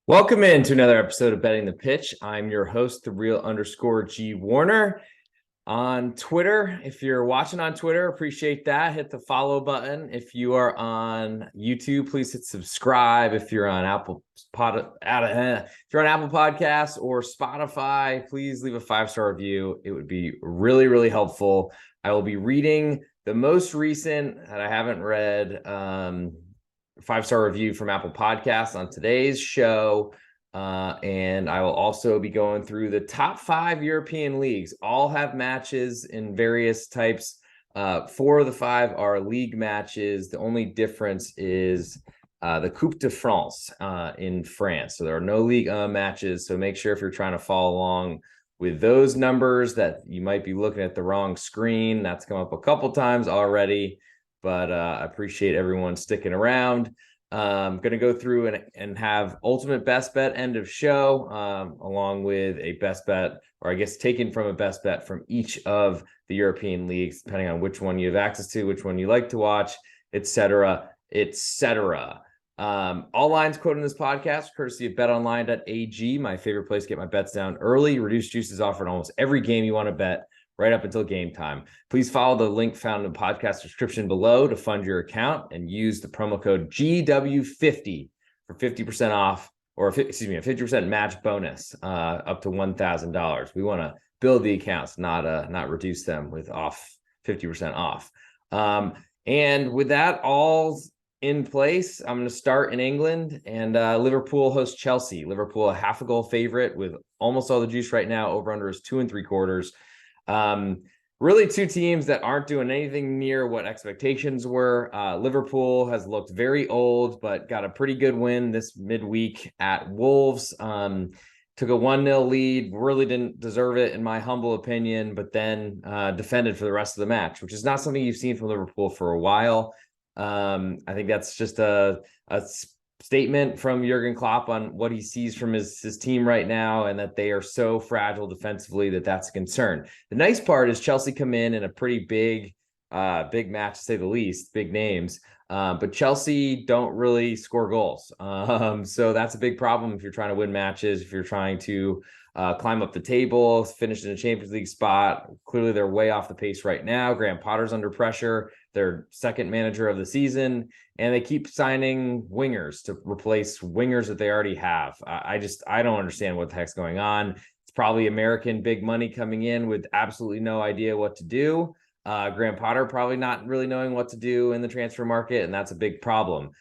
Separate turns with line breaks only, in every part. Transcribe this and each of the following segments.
Welcome in to another episode of Betting the Pitch. I'm your host, the real _ G Warner on Twitter. If you're watching on Twitter, appreciate that. Hit the follow button. If you are on YouTube, please hit subscribe. If you're on Apple Podcasts or Spotify, please leave a 5-star review. It would be really, really helpful. I will be reading the most recent that I haven't read 5-star review from Apple Podcasts on today's show. And I will also be going through the top 5 European leagues. All have matches in various types. 4 of the 5 are league matches. The only difference is the Coupe de France in France. So there are no Liga matches. So make sure if you're trying to follow along with those numbers that you might be looking at the wrong screen. That's come up a couple times already. But I appreciate everyone sticking around. I'm going to go through and have ultimate best bet end of show, along with a best bet, or I guess taken from a best bet from each of the European leagues, depending on which one you have access to, which one you like to watch, etc., etc. All lines quoted in this podcast, courtesy of betonline.ag, my favorite place to get my bets down early. Reduced juices offered in almost every game you want to bet, right up until game time. Please follow the link found in the podcast description below to fund your account and use the promo code GW50 for 50% off, or a 50% match bonus up to $1,000. We want to build the accounts, not reduce them with 50% off. And with that all in place, I'm going to start in England, and Liverpool hosts Chelsea. Liverpool, a half a goal favorite with almost all the juice right now. Over under is 2 3/4. Really two teams that aren't doing anything near what expectations were. Liverpool has looked very old, but got a pretty good win this midweek at Wolves. Took a 1-0 lead, really didn't deserve it in my humble opinion, but then defended for the rest of the match, which is not something you've seen from Liverpool for a while. I think that's just a statement from Jurgen Klopp on what he sees from his team right now, and that they are so fragile defensively that's a concern. The nice part is Chelsea come in a pretty big match, to say the least, big names. But Chelsea don't really score goals. So that's a big problem if you're trying to win matches, if you're trying to climb up the table, finish in a Champions League spot. Clearly, they're way off the pace right now. Graham Potter's under pressure, their second manager of the season, and they keep signing wingers to replace wingers that they already have. I don't understand what the heck's going on. It's probably American big money coming in with absolutely no idea what to do. Graham Potter probably not really knowing what to do in the transfer market, and that's a big problem.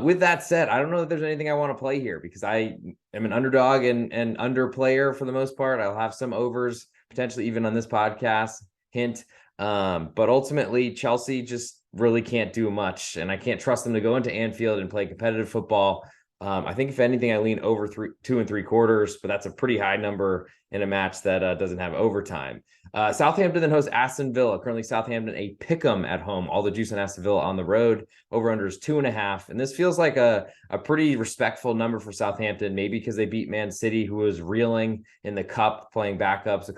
With that said, I don't know if there's anything I want to play here, because I am an underdog and under player for the most part. I'll have some overs, potentially even on this podcast, hint. But ultimately, Chelsea just really can't do much, and I can't trust them to go into Anfield and play competitive football. I think if anything, I lean over 2 3/4, but that's a pretty high number in a match that doesn't have overtime. Southampton then hosts Aston Villa. Currently, Southampton a pick'em at home. All the juice on Aston Villa on the road. Over under is 2.5, and this feels like a pretty respectful number for Southampton. Maybe because they beat Man City, who was reeling in the cup, playing backups.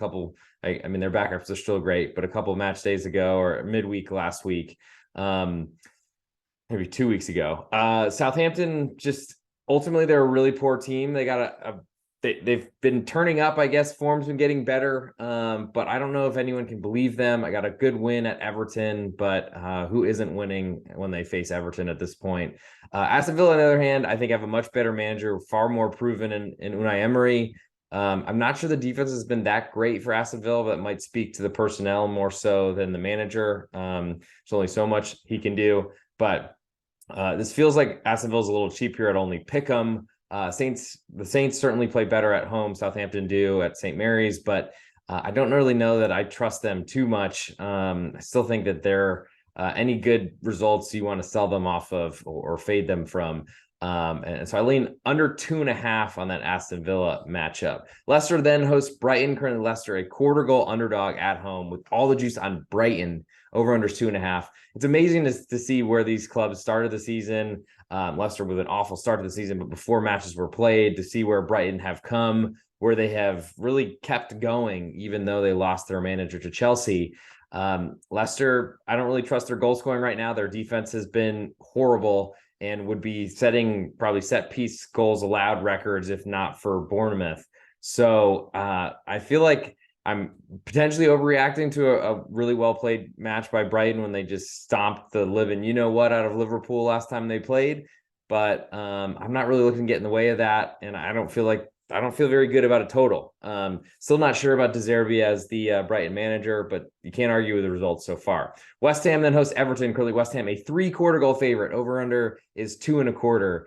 I mean, their backups are still great, but a couple of match days ago or midweek last week, maybe 2 weeks ago, Southampton just. Ultimately, they're a really poor team. They got they've been turning up, I guess. Form's been getting better, but I don't know if anyone can believe them. I got a good win at Everton, but who isn't winning when they face Everton at this point? Aston Villa, on the other hand, I think have a much better manager, far more proven in Unai Emery. I'm not sure the defense has been that great for Aston Villa, but it might speak to the personnel more so than the manager. There's only so much he can do, but this feels like Aston Villa's a little cheap here at only pick'em. The Saints certainly play better at home. Southampton do at St. Mary's, but I don't really know that I trust them too much. I still think that they're any good results you want to sell them off of or fade them from. And so I lean under 2.5 on that Aston Villa matchup. Leicester then hosts Brighton. Currently, Leicester a quarter goal underdog at home with all the juice on Brighton. Over under 2.5. It's amazing to see where these clubs started the season. Leicester with an awful start to the season, but before matches were played, to see where Brighton have come, where they have really kept going, even though they lost their manager to Chelsea. Leicester, I don't really trust their goal scoring right now. Their defense has been horrible. and would be setting probably set piece goals allowed records, if not for Bournemouth. So I feel like I'm potentially overreacting to a really well played match by Brighton when they just stomped the living you know what out of Liverpool last time they played. But I'm not really looking to get in the way of that, and I don't feel very good about a total. Still not sure about De Zerbi as the Brighton manager, but you can't argue with the results so far. West Ham then hosts Everton. Currently, West Ham a 3-quarter goal favorite. Over under is 2.25.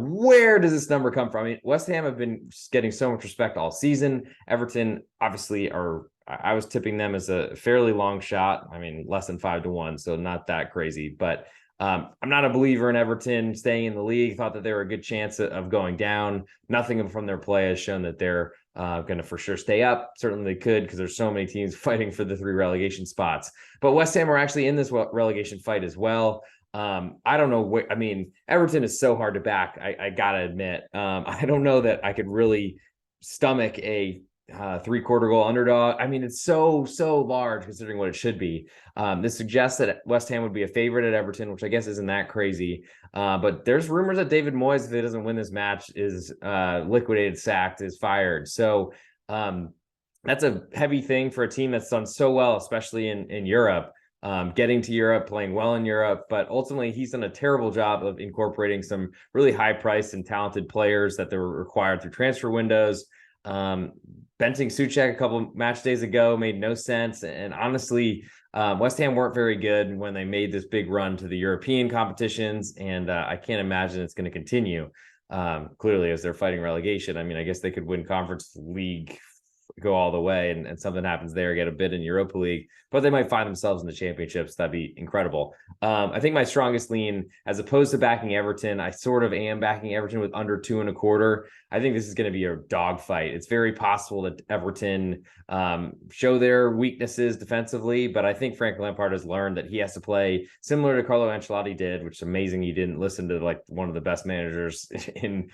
Where does this number come from? I mean, West Ham have been getting so much respect all season. Everton obviously I was tipping them as a fairly long shot. I mean, less than 5-1, so not that crazy, but I'm not a believer in Everton staying in the league. Thought that they were a good chance of going down. Nothing from their play has shown that they're going to for sure stay up. Certainly they could, because there's so many teams fighting for the 3 relegation spots. But West Ham are actually in this relegation fight as well. I don't know. I mean, Everton is so hard to back. I gotta admit, I don't know that I could really stomach a 3-quarter goal underdog. I mean, it's so large considering what it should be. This suggests that West Ham would be a favorite at Everton, which I guess isn't that crazy. But there's rumors that David Moyes, if he doesn't win this match, is liquidated, sacked, is fired. So that's a heavy thing for a team that's done so well, especially in Europe. Getting to Europe, playing well in Europe, but ultimately he's done a terrible job of incorporating some really high-priced and talented players that they were required through transfer windows. Benting Souček a couple match days ago made no sense, and honestly, West Ham weren't very good when they made this big run to the European competitions, and I can't imagine it's going to continue. Clearly, as they're fighting relegation. I mean, I guess they could win Conference League, go all the way, and something happens there, get a bid in Europa League, but they might find themselves in the championships. That'd be incredible. I think my strongest lean, as opposed to backing Everton, I sort of am backing Everton with under 2.25. I think this is going to be a dogfight. It's very possible that Everton show their weaknesses defensively, but I think Frank Lampard has learned that he has to play similar to Carlo Ancelotti did, which is amazing. He didn't listen to like one of the best managers in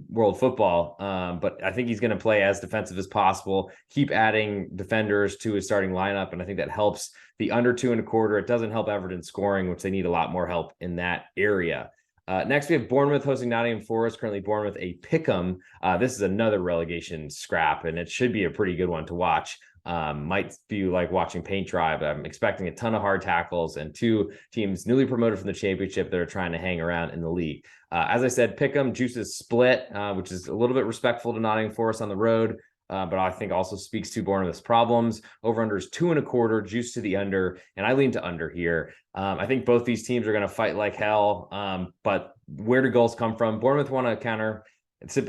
world football, but I think he's going to play as defensive as possible, keep adding defenders to his starting lineup, and I think that helps the under 2.25. It doesn't help Everton scoring, which they need a lot more help in that area. Next, we have Bournemouth hosting Nottingham Forest. Currently, Bournemouth a pick'em. This is another relegation scrap, and it should be a pretty good one to watch. Might be like watching paint dry, but I'm expecting a ton of hard tackles and 2 teams newly promoted from the championship that are trying to hang around in the league. As I said, pick'em, juices split, which is a little bit respectful to Nottingham Forest on the road. But I think also speaks to Bournemouth's problems. Over under is 2.25, juice to the under, and I lean to under here. I think both these teams are going to fight like hell, but where do goals come from? Bournemouth want to counter, sit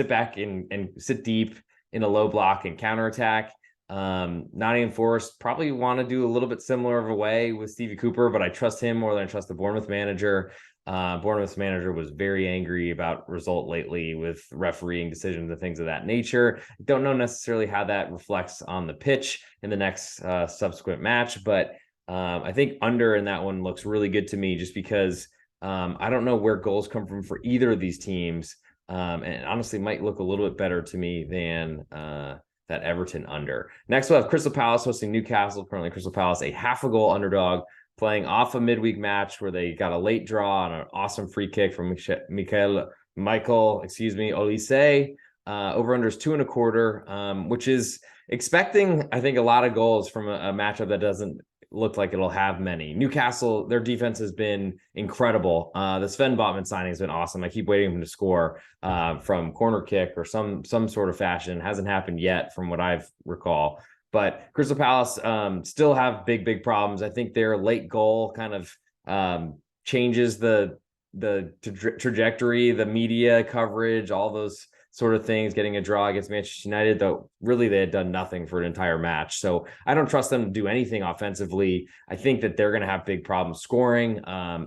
back and sit deep in a low block and counterattack. Nottingham Forest probably want to do a little bit similar of a way with Stevie Cooper, but I trust him more than I trust the Bournemouth manager. Bournemouth's manager was very angry about result lately with refereeing decisions and things of that nature. Don't know necessarily how that reflects on the pitch in the next subsequent match, but I think under in that one looks really good to me, just because I don't know where goals come from for either of these teams, and honestly might look a little bit better to me than that Everton under. Next, we'll have Crystal Palace hosting Newcastle. Currently, Crystal Palace a 0.5 goal underdog, playing off a midweek match where they got a late draw on an awesome free kick from Michael Olise. Over under is 2.25, which is expecting, I think, a lot of goals from a matchup that doesn't look like it'll have many. Newcastle, their defense has been incredible. The Sven Botman signing has been awesome. I keep waiting for him to score from corner kick or some sort of fashion. Hasn't happened yet from what I've recall. But Crystal Palace still have big problems. I think their late goal kind of changes the trajectory, the media coverage, all those sort of things, getting a draw against Manchester United, though really they had done nothing for an entire match. So I don't trust them to do anything offensively. I think that they're going to have big problems scoring,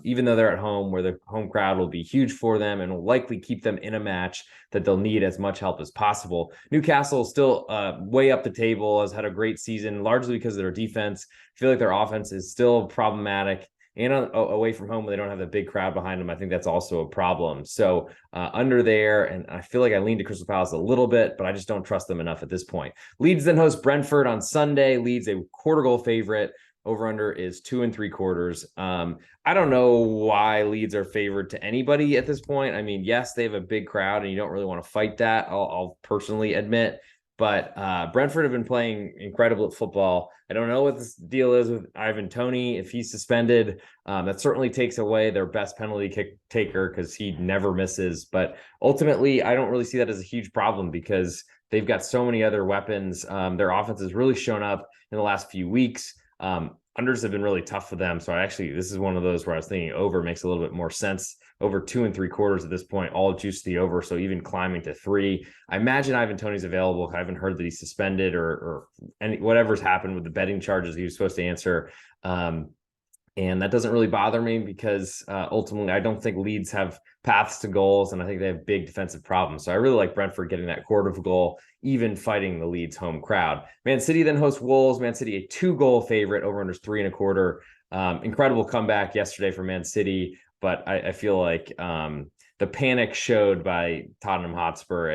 even though they're at home, where the home crowd will be huge for them and will likely keep them in a match that they'll need as much help as possible. Newcastle still way up the table, has had a great season, largely because of their defense. I feel like their offense is still problematic. And away from home, when they don't have the big crowd behind them, I think that's also a problem. So under there, and I feel like I lean to Crystal Palace a little bit, but I just don't trust them enough at this point. Leeds then host Brentford on Sunday. Leeds a 0.25 goal favorite. Over under is 2.75. I don't know why Leeds are favored to anybody at this point. I mean, yes, they have a big crowd and you don't really want to fight that. I'll personally admit. But Brentford have been playing incredible at football. I don't know what this deal is with Ivan Toney. If he's suspended, that certainly takes away their best penalty kick taker because he never misses. But ultimately, I don't really see that as a huge problem because they've got so many other weapons. Their offense has really shown up in the last few weeks. Unders have been really tough for them. So this is one of those where I was thinking over makes a little bit more sense. Over 2.75 at this point, all juice the over. So even climbing to 3. I imagine Ivan Toney's available. I haven't heard that he's suspended or whatever's happened with the betting charges he was supposed to answer. And that doesn't really bother me because ultimately I don't think Leeds have paths to goals, and I think they have big defensive problems. So I really like Brentford getting that quarter of a goal, even fighting the Leeds home crowd. Man City then hosts Wolves. Man City, a 2-goal favorite, over under 3.25. Incredible comeback yesterday for Man City, but I feel like the panic showed by Tottenham Hotspur,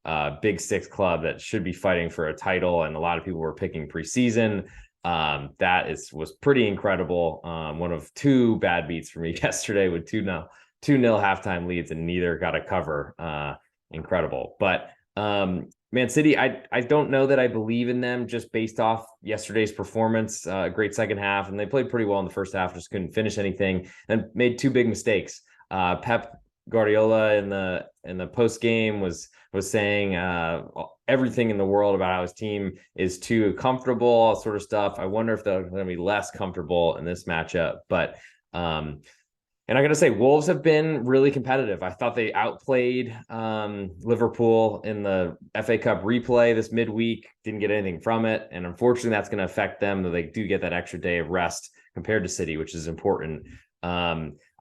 a Big Six club that should be fighting for a title, and a lot of people were picking preseason. Was pretty incredible. One of 2 bad beats for me yesterday with 2-0 halftime leads, and neither got a cover. Incredible. But Man City, I don't know that I believe in them just based off yesterday's performance. Great second half, and they played pretty well in the first half, just couldn't finish anything and made 2 big mistakes. Pep Guardiola in the post game was saying everything in the world about how his team is too comfortable, all sort of stuff. I wonder if they're going to be less comfortable in this matchup. But and I got to say, Wolves have been really competitive. I thought they outplayed Liverpool in the FA Cup replay this midweek. Didn't get anything from it, and unfortunately, that's going to affect them. Though they do get that extra day of rest compared to City, which is important.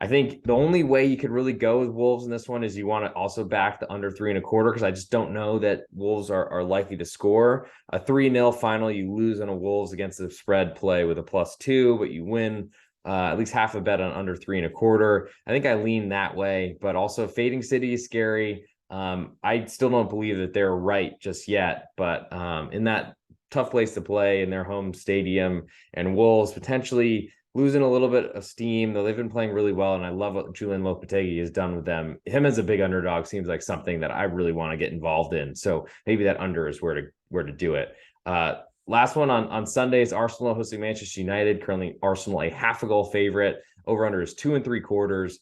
I think the only way you could really go with Wolves in this one is you want to also back the under 3.25, because I just don't know that Wolves are likely to score. A 3-0 final, you lose on a Wolves against the spread play with a +2, but you win at least half a bet on under 3.25. I think I lean that way, but also fading City is scary. I still don't believe that they're right just yet, but in that tough place to play in their home stadium, and Wolves potentially losing a little bit of steam, though they've been playing really well, and I love what Julian Lopetegui has done with them. Him as a big underdog seems like something that I really want to get involved in. So maybe that under is where to do it. Last one on Sunday is Arsenal hosting Manchester United. Currently, Arsenal a half a goal favorite. Over under is 2.75.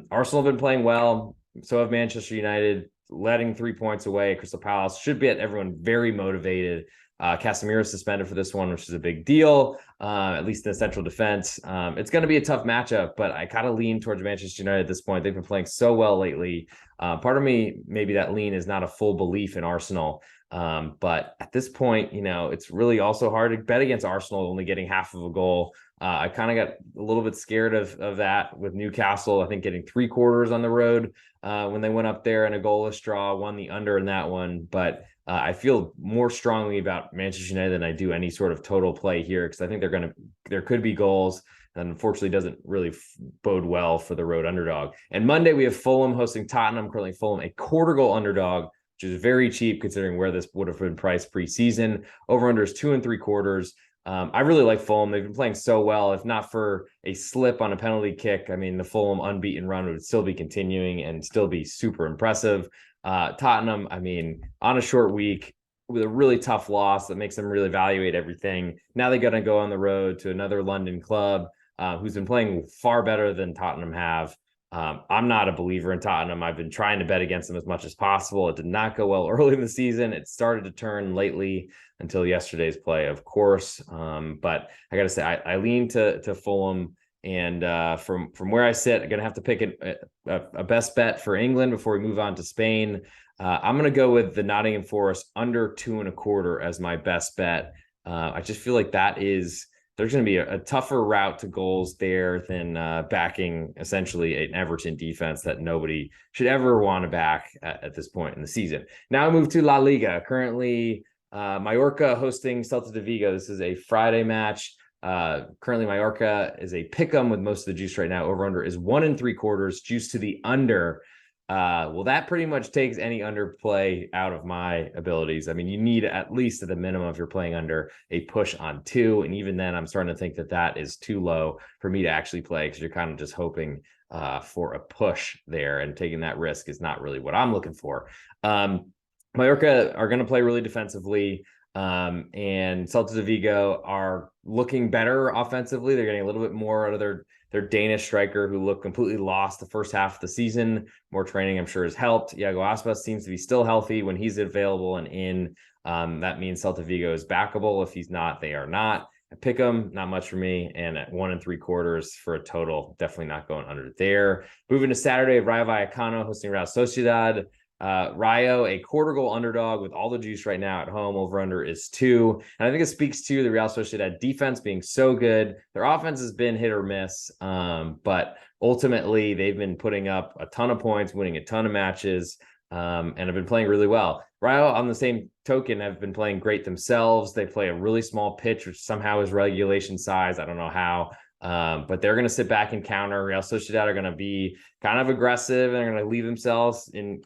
Arsenal have been playing well. So have Manchester United, letting 3 points away. Crystal Palace should get everyone very motivated. Casemiro suspended for this one, which is a big deal, at least in the central defense. It's going to be a tough matchup, but I kind of lean towards Manchester United at this point. They've been playing so well lately. Part of me, maybe that lean is not a full belief in Arsenal. But at this point, it's really also hard to bet against Arsenal only getting half of a goal. I kind of got a little bit scared of that with Newcastle. I think getting 3/4 on the road when they went up there in a goalless draw, won the under in that one. But I feel more strongly about Manchester United than I do any sort of total play here, because I think there could be goals, and unfortunately doesn't really bode well for the road underdog. And Monday we have Fulham hosting Tottenham. Currently Fulham a quarter-goal underdog, which is very cheap considering where this would have been priced preseason. Over under is 2.75. I really like Fulham. They've been playing so well. If not for a slip on a penalty kick, I mean, the Fulham unbeaten run would still be continuing and still be super impressive. Tottenham, I mean, on a short week with a really tough loss that makes them really evaluate everything. Now they're going to go on the road to another London club who's been playing far better than Tottenham have. I'm not a believer in Tottenham. I've been trying to bet against them as much as possible. It did not go well early in the season. It started to turn lately until yesterday's play, of course. But I got to say, I lean to Fulham. And from where I sit, I'm going to have to pick a best bet for England before we move on to Spain. I'm going to go with the Nottingham Forest under 2.25 as my best bet. I just feel like there's going to be a tougher route to goals there than backing essentially an Everton defense that nobody should ever want to back at this point in the season. Now I move to La Liga. Currently, Mallorca hosting Celta de Vigo. This is a Friday match. Currently, Mallorca is a pick'em with most of the juice right now. Over under is 1.75, juice to the under. Well, that pretty much takes any underplay out of my abilities. I mean, you need at least at the minimum if you're playing under a push on 2. And even then, I'm starting to think that that is too low for me to actually play because you're kind of just hoping for a push there, and taking that risk is not really what I'm looking for. Mallorca are going to play really defensively. And Celta de Vigo are looking better offensively. They're getting a little bit more out of their Danish striker, who looked completely lost the first half of the season. More training, I'm sure, has helped. Iago Aspas seems to be still healthy when he's available and in. That means Celta Vigo is backable. If he's not, they are not. I pick them, not much for me. And at 1 3/4 for a total, definitely not going under there. Moving to Saturday, Rayo Vallecano hosting Real Sociedad. Rayo, a quarter goal underdog with all the juice right now at home. Over under is 2. And I think it speaks to the Real Sociedad defense being so good. Their offense has been hit or miss, but ultimately they've been putting up a ton of points, winning a ton of matches, and have been playing really well. Rayo, on the same token, have been playing great themselves. They play a really small pitch, which somehow is regulation size. I don't know how. But they're going to sit back and counter. Real Sociedad are going to be kind of aggressive, and they're going to leave themselves in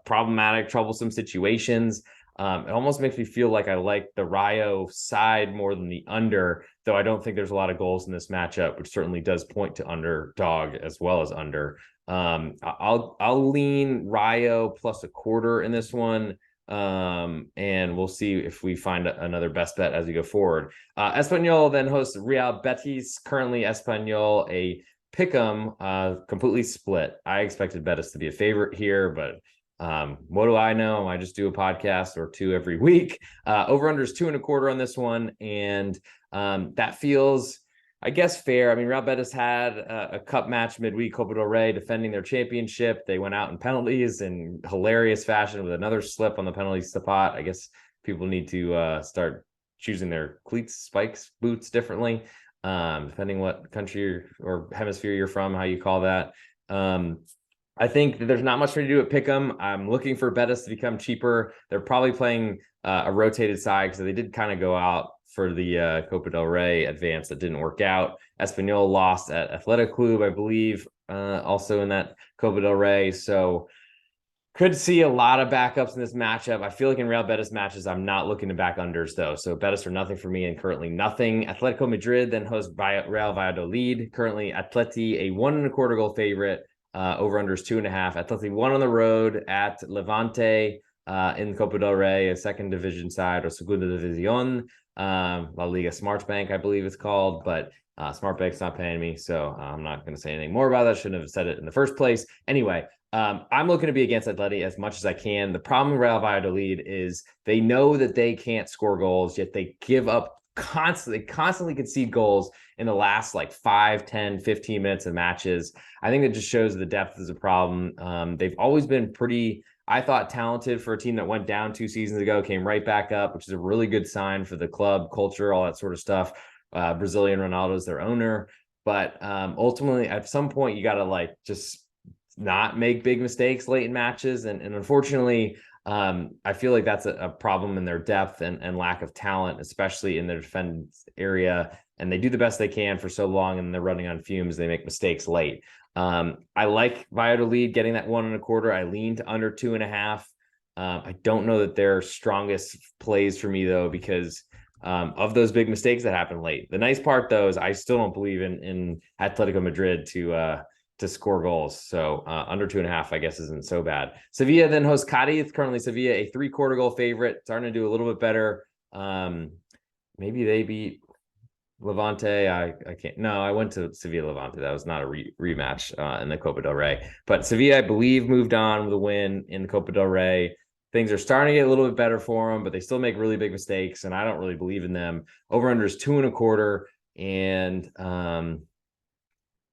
problematic, troublesome situations. It almost makes me feel like I like the Rayo side more than the under, though I don't think there's a lot of goals in this matchup, which certainly does point to underdog as well as under. I'll lean Rayo plus a quarter in this one. And we'll see if we find another best bet as we go forward. Espanyol then hosts Real Betis. Currently, Espanyol a pick'em, completely split. I expected Betis to be a favorite here, but what do I know? I just do a podcast or 2 every week. Over under is 2 1/4 on this one, and that feels, I guess, fair. I mean, Real Betis had a cup match midweek, Copa del Rey, defending their championship. They went out in penalties in hilarious fashion with another slip on the penalty spot. I guess people need to start choosing their cleats, spikes, boots differently, depending what country or hemisphere you're from, how you call that. I think that there's not much for me to do at Pick'em. I'm looking for Betis to become cheaper. They're probably playing a rotated side because they did kind of go out for the Copa del Rey advance that didn't work out. Espanyol lost at Athletic Club, I believe, also in that Copa del Rey. So could see a lot of backups in this matchup. I feel like in Real Betis matches, I'm not looking to back unders, though. So Betis are nothing for me and currently nothing. Atletico Madrid then hosts Real Valladolid. Currently Atleti, a 1 1/4 goal favorite. Over under is 2.5. Atleti won on the road at Levante in Copa del Rey, a second division side, or Segunda División. La Liga Smartbank, I believe it's called, but Smartbank's not paying me, so I'm not going to say anything more about that. Shouldn't have said it in the first place. Anyway, I'm looking to be against Atleti as much as I can. The problem with Real Valladolid is they know that they can't score goals, yet they give up constantly concede goals in the last like 5, 10, 15 minutes of matches. I think it just shows the depth is a problem. They've always been pretty, I thought, talented for a team that went down 2 seasons ago, came right back up, which is a really good sign for the club culture, all that sort of stuff. Brazilian Ronaldo is their owner, but ultimately at some point you got to like just not make big mistakes late in matches. And unfortunately, I feel like that's a problem in their depth and lack of talent, especially in their defense area. And they do the best they can for so long, and they're running on fumes. They make mistakes late. I like Valladolid getting that 1 1/4. I lean to under 2.5. I don't know that they're strongest plays for me, though, because of those big mistakes that happen late. The nice part, though, is I still don't believe in Atletico Madrid to score goals. So under 2.5, I guess, isn't so bad. Sevilla then hosts Cadiz. Currently, Sevilla, a 3/4 goal favorite, starting to do a little bit better. Maybe they beat Levante. I can't. No, I went to Sevilla Levante. That was not a rematch in the Copa del Rey. But Sevilla, I believe, moved on with a win in the Copa del Rey. Things are starting to get a little bit better for them, but they still make really big mistakes, and I don't really believe in them. Over under is 2 1/4, and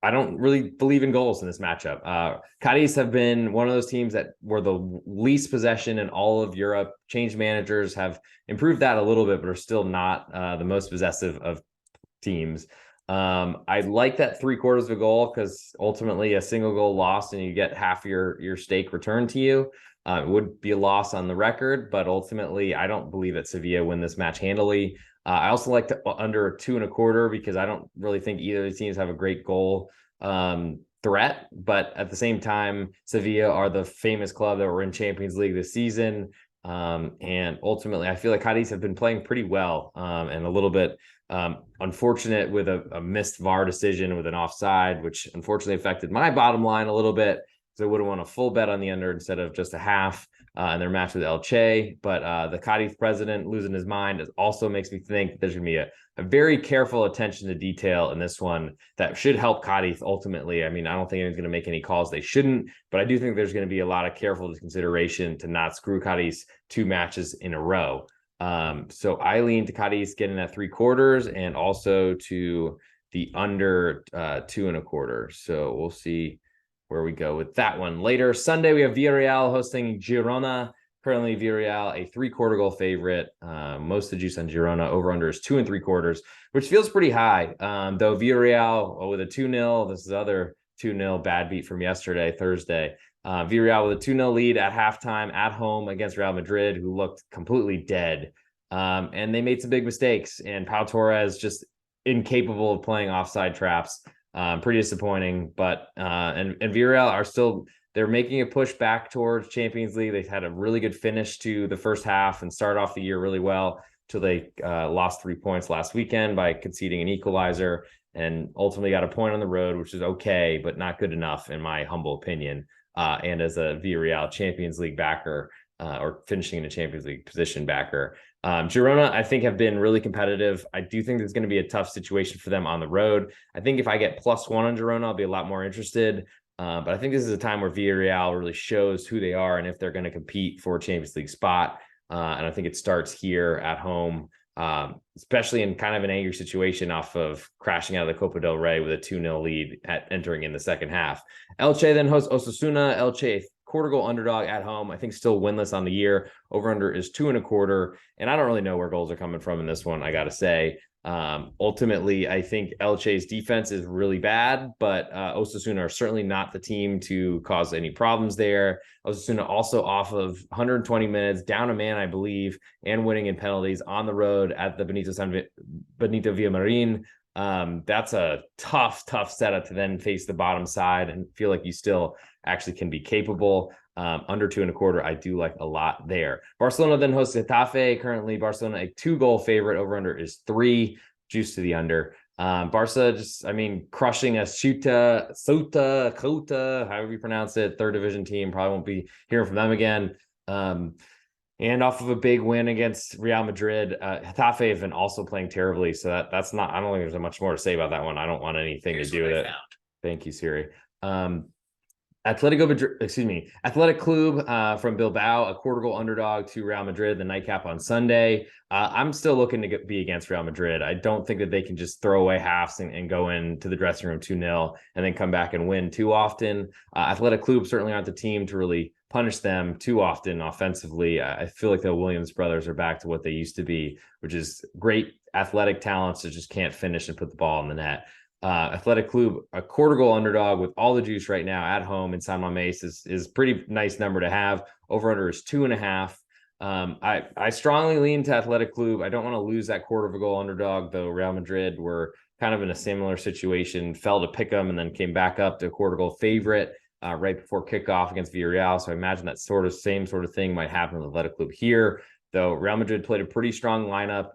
I don't really believe in goals in this matchup. Cadiz have been one of those teams that were the least possession in all of Europe. Change managers have improved that a little bit, but are still not the most possessive of teams. I like that 3/4 of a goal because ultimately a single goal lost and you get half your stake returned to you. It would be a loss on the record, but ultimately I don't believe that Sevilla win this match handily. I also like to under 2 1/4 because I don't really think either of the teams have a great goal threat, but at the same time, Sevilla are the famous club that were in Champions League this season. And ultimately, I feel like Cadiz have been playing pretty well, and a little bit unfortunate with a missed VAR decision with an offside, which unfortunately affected my bottom line a little bit, because I would have won a full bet on the under instead of just a half in their match with Elche. But the Cadiz president losing his mind also makes me think that there's going to be a very careful attention to detail in this one that should help Cadiz ultimately. I mean, I don't think anyone's going to make any calls they shouldn't, but I do think there's going to be a lot of careful consideration to not screw Cadiz 2 matches in a row. So I lean to Cadiz getting that 3/4 and also to the under 2.25. So we'll see where we go with that one. Later Sunday, we have Villarreal hosting Girona. Currently, Villarreal, a 3/4 goal favorite. Most of the juice on Girona. Over-under is 2 3/4, which feels pretty high. Though Villarreal with a 2-0, this is other 2-0 bad beat from yesterday, Thursday. Villarreal with a 2-0 lead at halftime at home against Real Madrid, who looked completely dead. And they made some big mistakes. And Pau Torres just incapable of playing offside traps. Pretty disappointing. But and Villarreal are still... They're making a push back towards Champions League. They've had a really good finish to the first half and start off the year really well till they lost 3 points last weekend by conceding an equalizer and ultimately got a point on the road, which is okay, but not good enough in my humble opinion. And as a Villarreal Champions League backer, or finishing in a Champions League position backer. Girona, I think, have been really competitive. I do think it's going to be a tough situation for them on the road. I think if I get +1 on Girona, I'll be a lot more interested. But I think this is a time where Villarreal really shows who they are and if they're going to compete for a Champions League spot. And I think it starts here at home, especially in kind of an angry situation off of crashing out of the Copa del Rey with a 2-0 lead entering in the second half. Elche then hosts Osasuna. Elche, 1/4 goal underdog at home. I think still winless on the year. Over-under is 2.25. And I don't really know where goals are coming from in this one, I got to say. Ultimately, I think Elche's defense is really bad, but Osasuna are certainly not the team to cause any problems there. Osasuna also off of 120 minutes, down a man, I believe, and winning in penalties on the road at the Benito Villamarin. That's a tough setup to then face the bottom side and feel like you still actually can be capable. Under 2.25, I do like a lot there. Barcelona then hosts Getafe. Currently, Barcelona a 2-goal favorite. Over-under is 3. Juice to the under. Barca just, I mean, crushing a Ceuta, however you pronounce it, 3rd division team. Probably won't be hearing from them again. And off of a big win against Real Madrid, Getafe have been also playing terribly. So that's not, I don't think there's much more to say about that one. I don't want anything to do with it. Thank you, Serie. Athletic Club from Bilbao, a 1/4 goal underdog to Real Madrid, the nightcap on Sunday. I'm still looking to be against Real Madrid. I don't think that they can just throw away halves and go into the dressing room 2-0 and then come back and win too often. Athletic Club certainly aren't the team to really punish them too often offensively. I feel like the Williams brothers are back to what they used to be, which is great athletic talents that just can't finish and put the ball in the net. Athletic Club, a 1/4 goal underdog with all the juice right now at home in San Mamés is pretty nice number to have. Over-under is 2.5. I strongly lean to Athletic Club. I don't want to lose that 1/4 goal underdog, though. Real Madrid were kind of in a similar situation, fell to pick them and then came back up to a 1/4 goal favorite right before kickoff against Villarreal. So I imagine that same sort of thing might happen with Athletic Club here. Though Real Madrid played a pretty strong lineup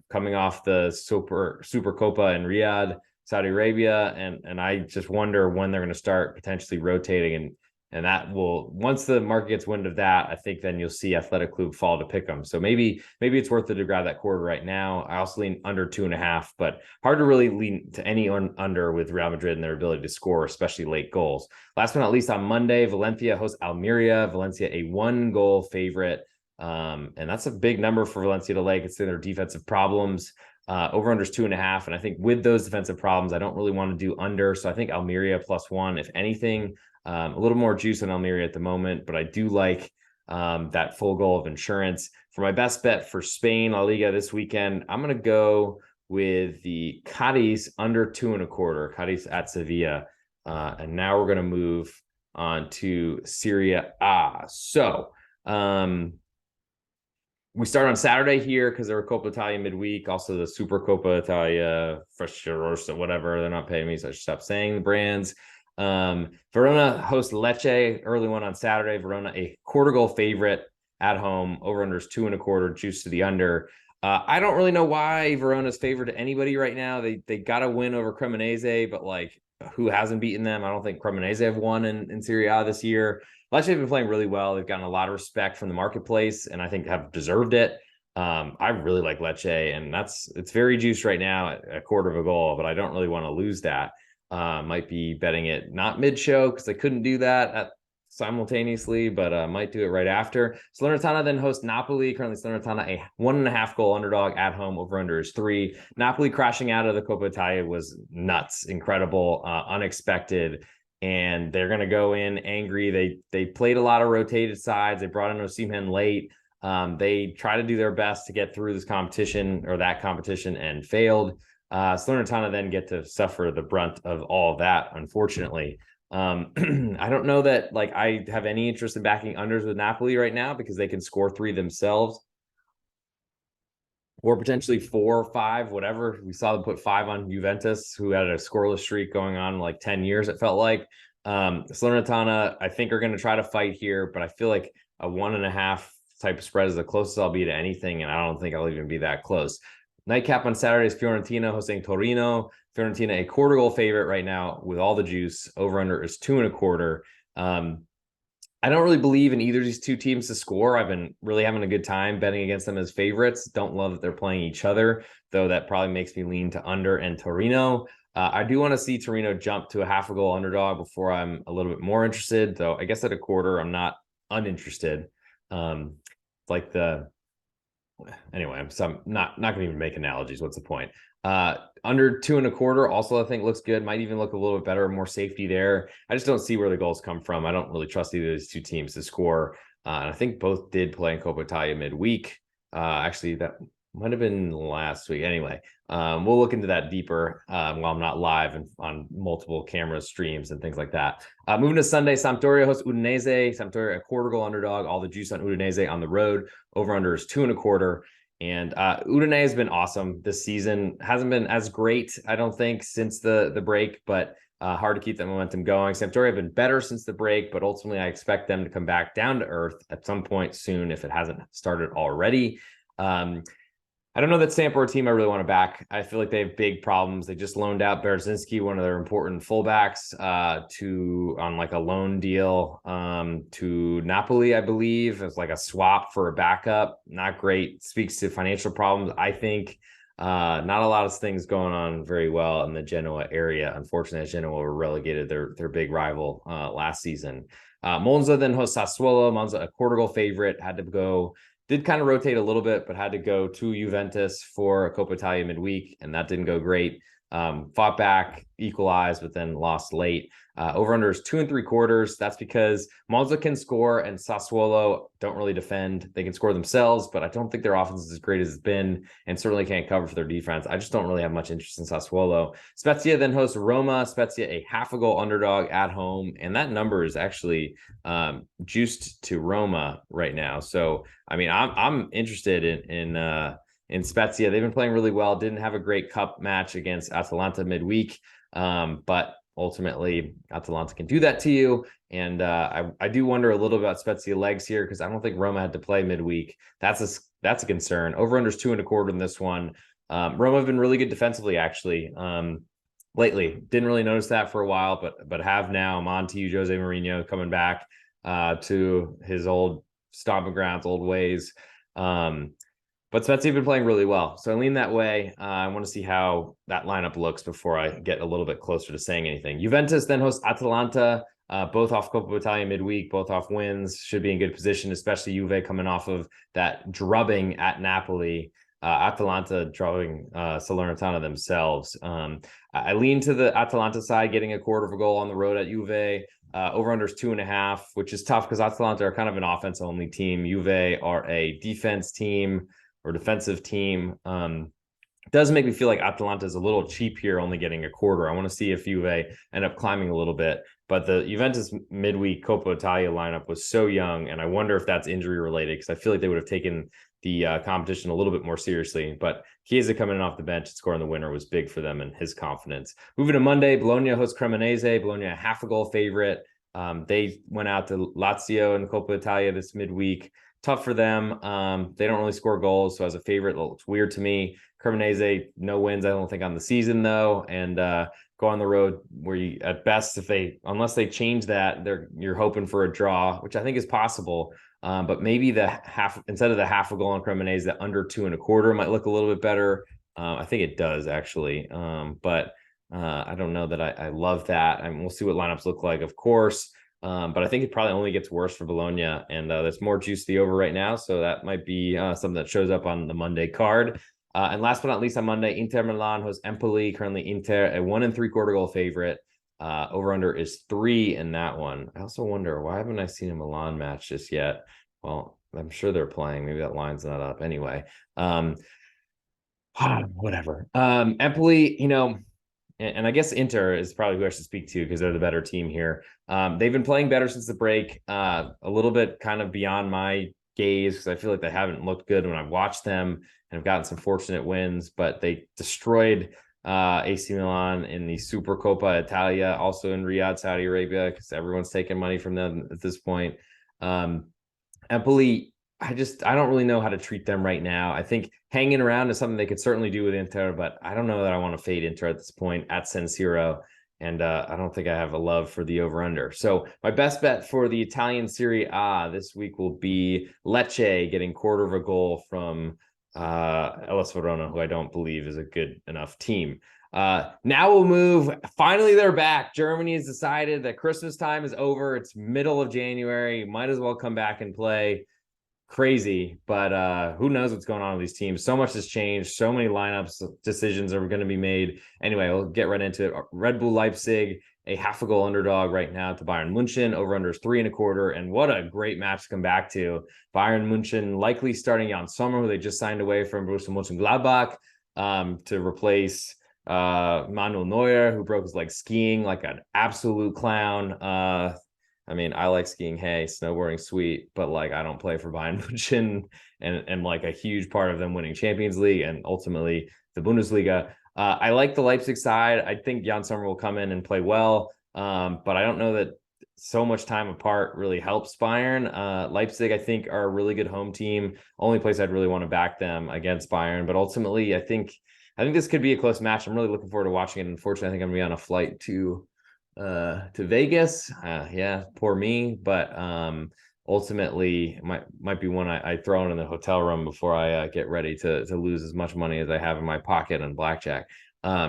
coming off the Super Copa in Riyadh, Saudi Arabia, and I just wonder when they're going to start potentially rotating, and that will, once the market gets wind of that, I think then you'll see Athletic Club fall to pick them. So maybe it's worth it to grab that 1/4 right now. I also lean under 2.5, but hard to really lean to any under with Real Madrid and their ability to score, especially late goals. Last but not least, on Monday, Valencia hosts Almeria. Valencia a 1-goal favorite, and that's a big number for Valencia to lay considering their defensive problems. Over-under is 2.5, and I think with those defensive problems, I don't really want to do under, so I think Almeria +1, if anything. A little more juice on Almeria at the moment, but I do like that full goal of insurance. For my best bet for Spain, La Liga this weekend, I'm going to go with the Cadiz under 2.25, Cadiz at Sevilla. And now we're going to move on to Serie A. So, we start on Saturday here because there were Coppa Italia midweek, also the Super Coppa Italia, Frecciarossa, whatever. They're not paying me, so I should stop saying the brands. Verona hosts Lecce, early one on Saturday. Verona, a quarter goal favorite at home. Over under is 2.25, juice to the under. I don't really know why Verona's favored to anybody right now. They got a win over Cremonese, but like, who hasn't beaten them? I don't think Cremonese have won in Serie A this year. Lecce have been playing really well. They've gotten a lot of respect from the marketplace, and I think have deserved it. I really like Lecce, and it's very juiced right now at a quarter of a goal, but I don't really want to lose that. Might be betting it not mid-show because I couldn't do that simultaneously, but might do it right after. Salernitana then hosts Napoli. Currently, Salernitana a 1.5 goal underdog at home. Over under is 3. Napoli crashing out of the Coppa Italia was nuts, incredible, unexpected, and they're going to go in angry. They played a lot of rotated sides. They brought in Osimhen late. They try to do their best to get through this competition or that competition and failed. Salernitana then get to suffer the brunt of all of that, unfortunately. I don't know that like I have any interest in backing unders with Napoli right now because they can score 3 themselves, or potentially 4 or 5, whatever. We saw them put 5 on Juventus, who had a scoreless streak going on like 10 years, it felt like. Salernitana, I think, are going to try to fight here, but I feel like a 1.5 type of spread is the closest I'll be to anything, and I don't think I'll even be that close. Nightcap on Saturday is Fiorentina hosting Torino. Fiorentina, a quarter goal favorite right now with all the juice. Over under is 2.25. I don't really believe in either of these two teams to score. I've been really having a good time betting against them as favorites. Don't love that they're playing each other, though that probably makes me lean to under and Torino. I do want to see Torino jump to a 0.5 goal underdog before I'm a little bit more interested, though I guess at a quarter, I'm not uninterested. Like anyway, so I'm not going to even make analogies. What's the point? Under 2.25 also I think looks good. Might even look a little bit better, more safety there. I just don't see where the goals come from. I don't really trust either of these two teams to score. And I think both did play in Coppa Italia midweek. Actually, that might have been last week. Anyway, we'll look into that deeper while I'm not live and on multiple camera streams and things like that. Moving to Sunday, Sampdoria hosts Udinese. Sampdoria a quarter goal underdog. All the juice on Udinese on the road. Over under is 2.25. And Udinese has been awesome this season. Hasn't been as great, I don't think, since the break, but hard to keep that momentum going. Sampdoria have been better since the break, but ultimately I expect them to come back down to earth at some point soon if it hasn't started already. I don't know that Stamp are a team I really want to back. I feel like they have big problems. They just loaned out Berzinski, one of their important fullbacks, on like a loan deal to Napoli, I believe. It's like a swap for a backup. Not great. Speaks to financial problems, I think. Not a lot of things going on very well in the Genoa area. Unfortunately, Genoa were relegated, their big rival last season. Monza then hosts Sassuolo. Monza, a quarter goal favorite, did kind of rotate a little bit, but had to go to Juventus for a Coppa Italia midweek, and that didn't go great. Fought back, equalized, but then lost late. Over under is 2.75. That's because Monza can score and Sassuolo don't really defend. They can score themselves, but I don't think their offense is as great as it's been, and certainly can't cover for their defense. I just don't really have much interest in Sassuolo. Spezia then hosts Roma. Spezia a 0.5 goal underdog at home, and that number is actually juiced to Roma right now. So I mean, I'm interested in Spezia. They've been playing really well. Didn't have a great cup match against Atalanta midweek, but ultimately Atalanta can do that to you. And I do wonder a little about Spezia legs here because I don't think Roma had to play midweek. That's a concern. Over under is 2.25 in this one. Roma have been really good defensively, actually. Lately, didn't really notice that for a while, but have now. Monti, Jose Mourinho coming back to his old stomping grounds, old ways. But Spezia have been playing really well. So I lean that way. I want to see how that lineup looks before I get a little bit closer to saying anything. Juventus then hosts Atalanta, both off Coppa Italia midweek, both off wins. Should be in good position, especially Juve coming off of that drubbing at Napoli. Atalanta drubbing Salernitana themselves. I lean to the Atalanta side, getting a quarter of a goal on the road at Juve. Over under is 2.5, which is tough because Atalanta are kind of an offense only team. Juve are a defense team or defensive team. It does make me feel like Atalanta is a little cheap here, only getting a quarter. I want to see if Juve end up climbing a little bit. But the Juventus midweek Coppa Italia lineup was so young, and I wonder if that's injury related because I feel like they would have taken competition a little bit more seriously. But Chiesa coming in off the bench and scoring the winner was big for them and his confidence. Moving to Monday, Bologna hosts Cremonese. Bologna a half a goal favorite. They went out to Lazio in the Coppa Italia this midweek. Tough for them. They don't really score goals, so as a favorite, it's weird to me. Cremonese, no wins, I don't think, on the season though, and go on the road where you, at best, unless they change that, you're hoping for a draw, which I think is possible. But maybe instead of the half a goal on Cremonese, the under 2.25 might look a little bit better. I think it does actually, but I don't know that I love that. And we'll see what lineups look like, of course. But I think it probably only gets worse for Bologna, and there's more juice to the over right now, so that might be something that shows up on the Monday card. And last but not least, on Monday, Inter Milan hosts Empoli. Currently, Inter a 1 3/4 goal favorite. Over under is 3 in that one. I also wonder, why haven't I seen a Milan match just yet? Well, I'm sure they're playing. Maybe that line's not up anyway. Whatever. Empoli, and I guess Inter is probably who I should speak to because they're the better team here. They've been playing better since the break, a little bit kind of beyond my gaze because I feel like they haven't looked good when I've watched them and have gotten some fortunate wins, but they destroyed AC Milan in the Super Coppa Italia, also in Riyadh, Saudi Arabia, because everyone's taking money from them at this point. Empoli, I don't really know how to treat them right now. I think hanging around is something they could certainly do with Inter, but I don't know that I want to fade Inter at this point at San Siro. And I don't think I have a love for the over-under. So my best bet for the Italian Serie A this week will be Lecce getting 1/4 of a goal from Hellas Verona, who I don't believe is a good enough team. Now we'll move. Finally, they're back. Germany has decided that Christmas time is over. It's middle of January. Might as well come back and play. Crazy, but who knows what's going on with these teams? So much has changed. So many lineups decisions are going to be made. Anyway, we'll get right into it. Red Bull Leipzig, a half a goal underdog right now to Bayern Munchen. Over under is 3.25. And what a great match to come back to. Bayern Munchen likely starting Jan Sommer, who they just signed away from Borussia Mönchengladbach, to replace Manuel Neuer, who broke his leg skiing like an absolute clown. I mean, I like skiing, hey, snowboarding, sweet, but like I don't play for Bayern München, and like a huge part of them winning Champions League and ultimately the Bundesliga. I like the Leipzig side. I think Jan Sommer will come in and play well, but I don't know that so much time apart really helps Bayern. Leipzig, I think, are a really good home team. Only place I'd really want to back them against Bayern, but ultimately, I think this could be a close match. I'm really looking forward to watching it. Unfortunately, I think I'm gonna be on a flight to Vegas. Yeah, poor me, but ultimately might be one I throw in the hotel room before I get ready to lose as much money as I have in my pocket on blackjack.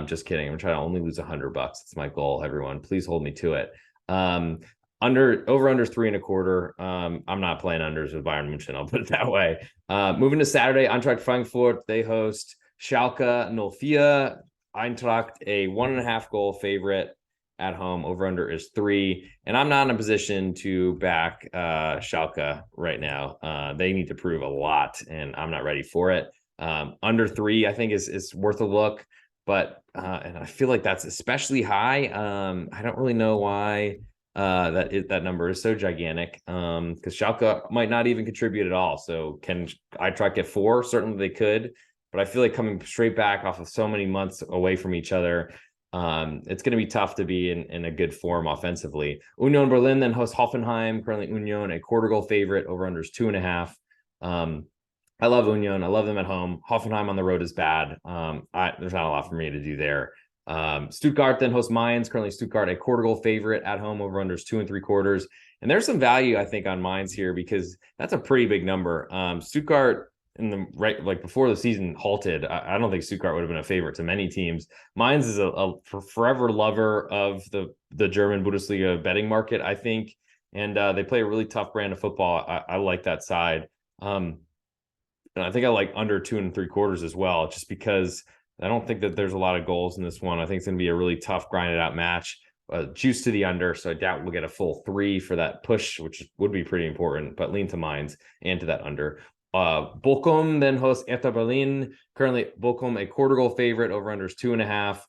Just kidding. I'm trying to only lose $100. It's my goal. Everyone, please hold me to it. Over-under is 3.25. I'm not playing unders with Bayern Munchen, I'll put it that way. Moving to Saturday, Eintracht Frankfurt, they host Schalke 04. Eintracht, a 1.5 goal favorite at home. Over under is 3, and I'm not in a position to back Schalke right now. They need to prove a lot, and I'm not ready for it. Under 3, I think is worth a look, but and I feel like that's especially high. I don't really know why that number is so gigantic. Because Schalke might not even contribute at all. So can Eintracht get 4? Certainly they could, but I feel like coming straight back off of so many months away from each other, it's going to be tough to be in a good form offensively. Union Berlin then hosts Hoffenheim. Currently Union a 1/4 goal favorite. Over under is 2.5. I love Union. I love them at home. Hoffenheim on the road is bad. There's not a lot for me to do there. Stuttgart then hosts Mainz. Currently Stuttgart a 1/4 goal favorite at home. Over under is 2 3/4. And there's some value, I think, on Mainz here because that's a pretty big number. Stuttgart in the right, like before the season halted, I don't think Stuttgart would have been a favorite to many teams. Mainz is a forever lover of the German Bundesliga betting market, I think, and they play a really tough brand of football. I like that side, and I think I like under 2 3/4 as well, just because I don't think that there's a lot of goals in this one. I think it's going to be a really tough, grinded out match. Juice to the under, so I doubt we'll get a full 3 for that push, which would be pretty important, but lean to Mainz and to that under. Bochum then hosts Hertha Berlin. Currently Bochum a 1/4 goal favorite. Over under is 2.5.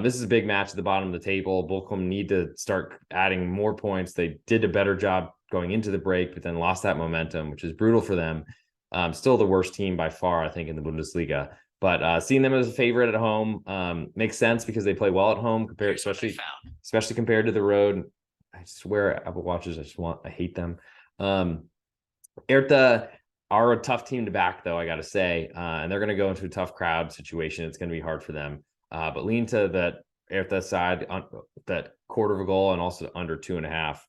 This is a big match at the bottom of the table. Bochum need to start adding more points. They did a better job going into the break, but then lost that momentum, which is brutal for them. Still the worst team by far, I think, in the Bundesliga. But seeing them as a favorite at home makes sense because they play well at home, compared, especially compared to the road. I swear, Apple Watches, I hate them. Hertha are a tough team to back, though, I got to say. And they're going to go into a tough crowd situation. It's going to be hard for them. But lean to that Hertha side, that quarter of a goal, and also under 2.5.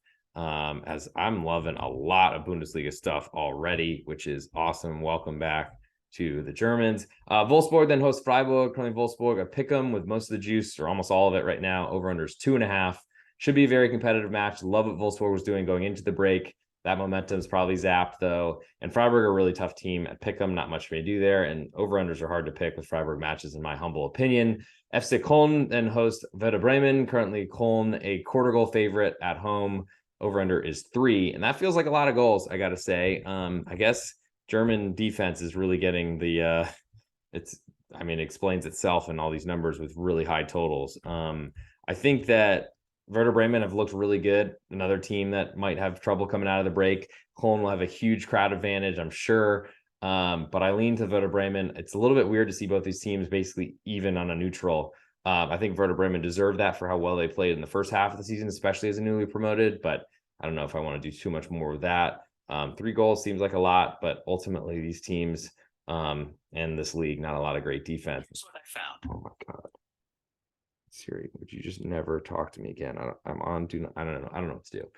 As I'm loving a lot of Bundesliga stuff already, which is awesome. Welcome back to the Germans. Wolfsburg then hosts Freiburg. Currently Wolfsburg, I pick them with most of the juice, or almost all of it right now. Over under is 2.5. Should be a very competitive match. Love what Wolfsburg was doing going into the break. That momentum is probably zapped, though. And Freiburg are a really tough team at pick'em. Not much for me to do there. And over-unders are hard to pick with Freiburg matches, in my humble opinion. FC Köln then hosts Werder Bremen. Currently, Köln a quarter goal favorite at home. Over-under is 3. And that feels like a lot of goals, I got to say. I guess German defense is really getting the it explains itself in all these numbers with really high totals. I think that Werder Bremen have looked really good. Another team that might have trouble coming out of the break. Köln will have a huge crowd advantage, I'm sure. But I lean to Werder Bremen. It's a little bit weird to see both these teams basically even on a neutral. I think Werder Bremen deserved that for how well they played in the first half of the season, especially as a newly promoted. But I don't know if I want to do too much more with that. 3 goals seems like a lot, but ultimately these teams and this league, not a lot of great defense.
That's what I found.
Oh my God. Siri, would you just never talk to me again? I'm on do not, I don't know what to do.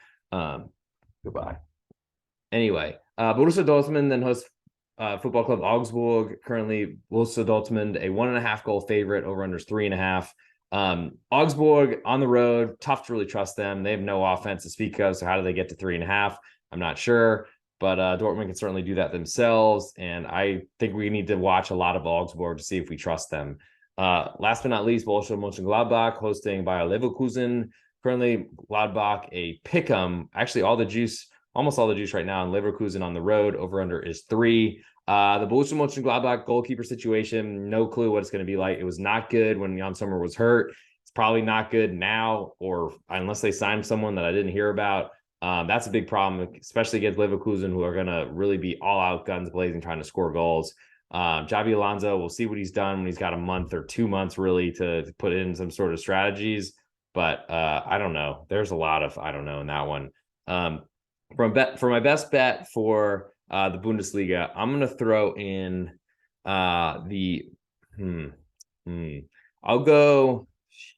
Goodbye. Anyway, Borussia Dortmund then hosts Football Club Augsburg. Currently, Borussia Dortmund a 1.5 goal favorite. Over under 3.5. Augsburg on the road, tough to really trust them. They have no offense to speak of. So how do they get to 3.5? I'm not sure. But Dortmund can certainly do that themselves. And I think we need to watch a lot of Augsburg to see if we trust them. Last but not least, Borussia Mönchengladbach hosting Bayer Leverkusen. Currently, Gladbach a pick'em. Actually, almost all the juice right now in Leverkusen on the road. Over under is 3. The Borussia Mönchengladbach goalkeeper situation, no clue what it's going to be like. It was not good when Jan Sommer was hurt. It's probably not good now, or unless they sign someone that I didn't hear about. That's a big problem, especially against Leverkusen, who are going to really be all out, guns blazing, trying to score goals. Xabi Alonso, we'll see what he's done when he's got a month or 2 months really to put in some sort of strategies. But I don't know. There's a lot of I don't know in that one. For my best bet for the Bundesliga, I'm going to throw in I'll go.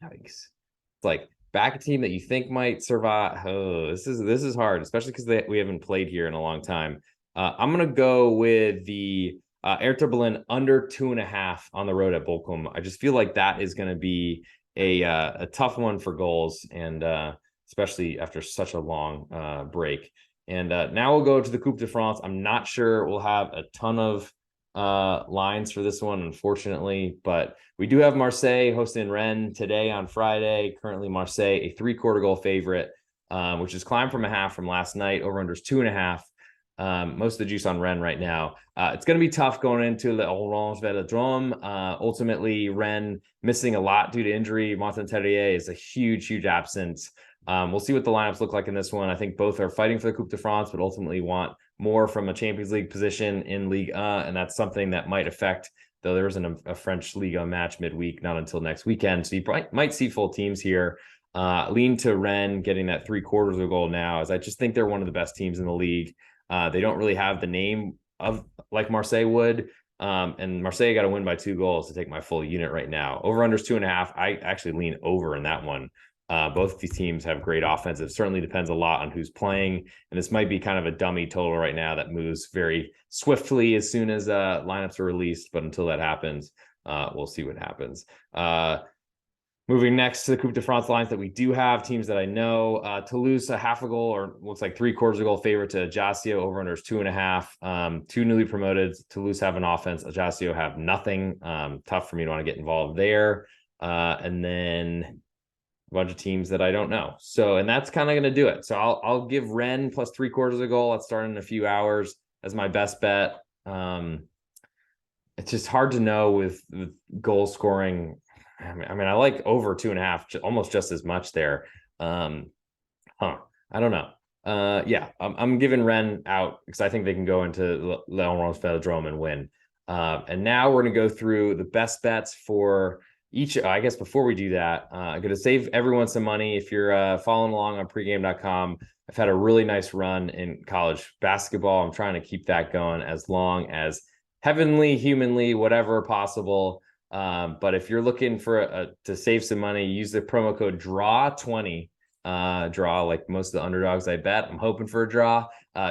Yikes! It's like back a team that you think might survive. Oh, this is hard, especially because we haven't played here in a long time. I'm going to go with the Hertha Berlin under 2.5 on the road at Bochum. I just feel like that is going to be a tough one for goals, and especially after such a long break. And now we'll go to the Coupe de France. I'm not sure we'll have a ton of lines for this one, unfortunately, but we do have Marseille hosting Rennes today on Friday. Currently, Marseille a 3/4 goal favorite, which has climbed from a half from last night. Over under is 2.5. Most of the juice on Rennes right now. It's going to be tough going into the Orange Velodrome. Ultimately, Rennes missing a lot due to injury. Martin Terrier is a huge absence. We'll see what the lineups look like in this one. I think both are fighting for the Coupe de France, but ultimately want more from a Champions League position in Liga, and that's something that might affect, though there isn't a French Liga match midweek, not until next weekend. So you might see full teams here. Lean to Rennes getting that 3/4 of the goal now, as I just think they're one of the best teams in the league. They don't really have the name of like Marseille would. And Marseille got to win by 2 goals to take my full unit right now. Over under is 2.5. I actually lean over in that one. Both of these teams have great offensive. Certainly depends a lot on who's playing. And this might be kind of a dummy total right now that moves very swiftly as soon as lineups are released. But until that happens, we'll see what happens. Moving next to the Coupe de France lines that we do have, teams that I know. Toulouse, a half a goal, or looks like 3/4 of a goal favorite to Ajaccio. Over under is 2.5. 2 newly promoted. Toulouse have an offense. Ajaccio have nothing. Tough for me to want to get involved there. And then a bunch of teams that I don't know. So, and that's kind of going to do it. So I'll give Rennes plus 3/4 of a goal. That's starting in a few hours as my best bet. It's just hard to know with goal scoring. I like over 2.5, almost just as much there. I don't know. Yeah, I'm giving Rennes out because I think they can go into Le Orange Velodrome and win. And now we're going to go through the best bets for each. I guess before we do that, I'm going to save everyone some money. If you're following along on pregame.com, I've had a really nice run in college basketball. I'm trying to keep that going as long as heavenly, humanly, whatever possible. But if you're looking for to save some money, use the promo code DRAW20. Draw like most of the underdogs I bet. I'm hoping for a draw.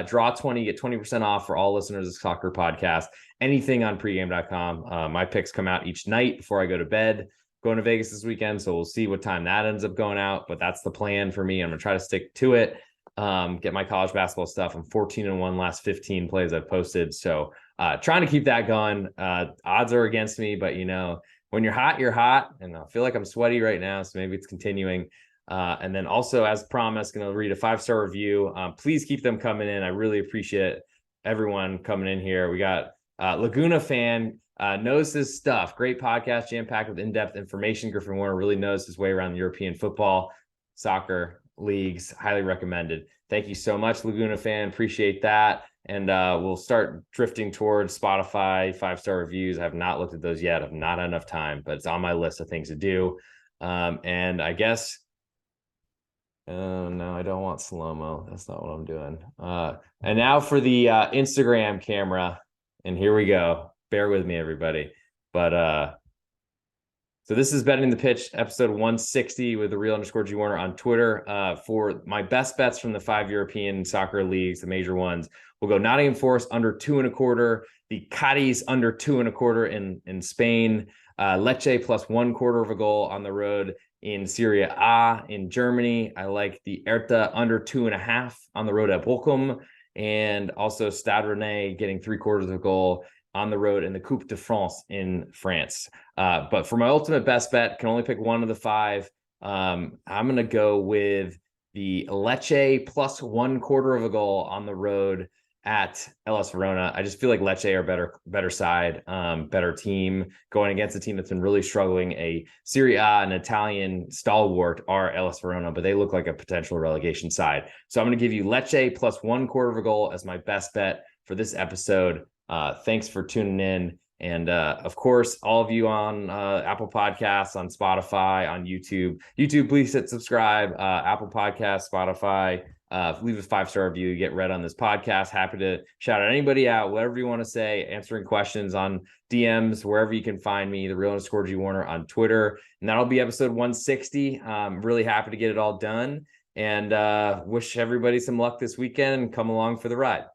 Draw 20, get 20% off for all listeners of Soccer Podcast. Anything on pregame.com. My picks come out each night before I go to bed. Going to Vegas this weekend, so we'll see what time that ends up going out. But that's the plan for me. I'm gonna try to stick to it. Get my college basketball stuff. I'm 14-1 last 15 plays I've posted. So trying to keep that going. Odds are against me, but when you're hot, you're hot. And I feel like I'm sweaty right now, so maybe it's continuing. And then also, as promised, going to read a 5-star review. Please keep them coming in. I really appreciate everyone coming in here. We got Laguna fan, knows his stuff. Great podcast, jam-packed with in-depth information. Griffin Warner really knows his way around the European football, soccer leagues. Highly recommended. Thank you so much, Laguna fan. Appreciate that. And we'll start drifting towards Spotify 5-star reviews. I have not looked at those yet. I've not had enough time, but it's on my list of things to do. And I guess... Oh, no, I don't want slow-mo. That's not what I'm doing. And now for the Instagram camera. And here we go. Bear with me, everybody. But so this is Betting the Pitch, episode 160 with the real_G Warner on Twitter. For my best bets from the 5 European soccer leagues, the major ones, we'll go Nottingham Forest under 2.25, the Cadiz under 2.25 in Spain, Lecce plus 1/4 goal on the road in Serie A in Germany. I like the Hertha under 2.5 on the road at Bochum, and also Stade Rennais getting 3/4 goal on the road in the Coupe de France in France. But for my ultimate best bet, can only pick one of the 5. I'm going to go with the Lecce plus 1/4 goal on the road at LS Verona. I just feel like Lecce are better side, better team going against a team that's been really struggling. A Serie A, an Italian stalwart are LS Verona, but they look like a potential relegation side. So I'm going to give you Lecce plus 1/4 goal as my best bet for this episode. Thanks for tuning in. And of course, all of you on Apple Podcasts, on Spotify, on YouTube. YouTube, please hit subscribe. Apple Podcasts, Spotify. Leave a 5-star review. You get read on this podcast. Happy to shout out anybody out, whatever you want to say, answering questions on DMs, wherever you can find me, the real_G Warner on Twitter. And that'll be episode 160. I'm really happy to get it all done. And wish everybody some luck this weekend and come along for the ride.